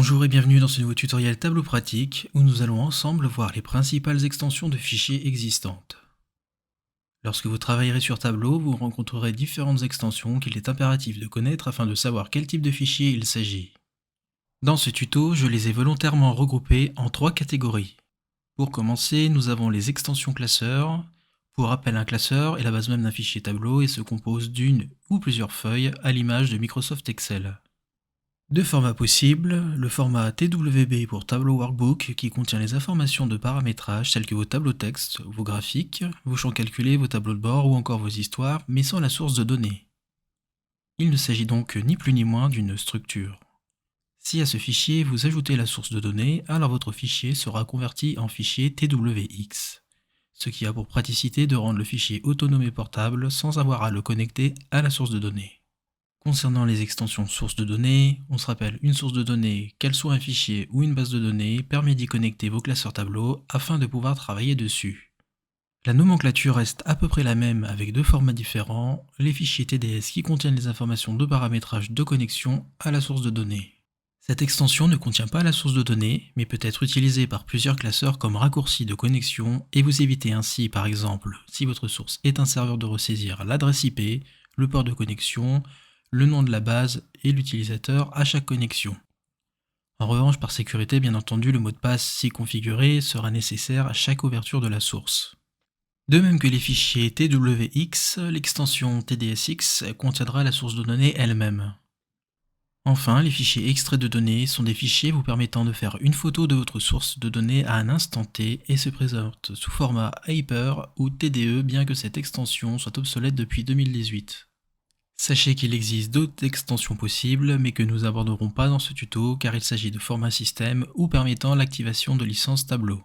Bonjour et bienvenue dans ce nouveau tutoriel Tableau pratique où nous allons ensemble voir les principales extensions de fichiers existantes. Lorsque vous travaillerez sur Tableau, vous rencontrerez différentes extensions qu'il est impératif de connaître afin de savoir quel type de fichier il s'agit. Dans ce tuto, je les ai volontairement regroupés en 3 catégories. Pour commencer, nous avons les extensions classeurs. Pour rappel, un classeur est la base même d'un fichier Tableau et se compose d'une ou plusieurs feuilles à l'image de Microsoft Excel. Deux formats possibles, le format TWB pour Tableau Workbook qui contient les informations de paramétrage telles que vos tableaux texte, vos graphiques, vos champs calculés, vos tableaux de bord ou encore vos histoires, mais sans la source de données. Il ne s'agit donc ni plus ni moins d'une structure. Si à ce fichier vous ajoutez la source de données, alors votre fichier sera converti en fichier TWX, ce qui a pour praticité de rendre le fichier autonome et portable sans avoir à le connecter à la source de données. Concernant les extensions sources de données, on se rappelle une source de données, qu'elle soit un fichier ou une base de données, permet d'y connecter vos classeurs tableau afin de pouvoir travailler dessus. La nomenclature reste à peu près la même avec deux formats différents, les fichiers TDS qui contiennent les informations de paramétrage de connexion à la source de données. Cette extension ne contient pas la source de données, mais peut être utilisée par plusieurs classeurs comme raccourci de connexion et vous évitez ainsi par exemple, si votre source est un serveur de ressaisir l'adresse IP, le port de connexion, le nom de la base et l'utilisateur à chaque connexion. En revanche, par sécurité, bien entendu, le mot de passe, si configuré, sera nécessaire à chaque ouverture de la source. De même que les fichiers TWX, l'extension TDSX contiendra la source de données elle-même. Enfin, les fichiers extraits de données sont des fichiers vous permettant de faire une photo de votre source de données à un instant T et se présentent sous format Hyper ou TDE bien que cette extension soit obsolète depuis 2018. Sachez qu'il existe d'autres extensions possibles, mais que nous n'aborderons pas dans ce tuto car il s'agit de formats système ou permettant l'activation de licences Tableau.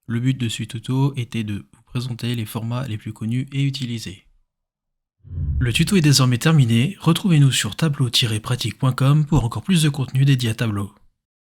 Le but de ce tuto était de vous présenter les formats les plus connus et utilisés. Le tuto est désormais terminé, retrouvez-nous sur tableau-pratique.com pour encore plus de contenu dédié à Tableau.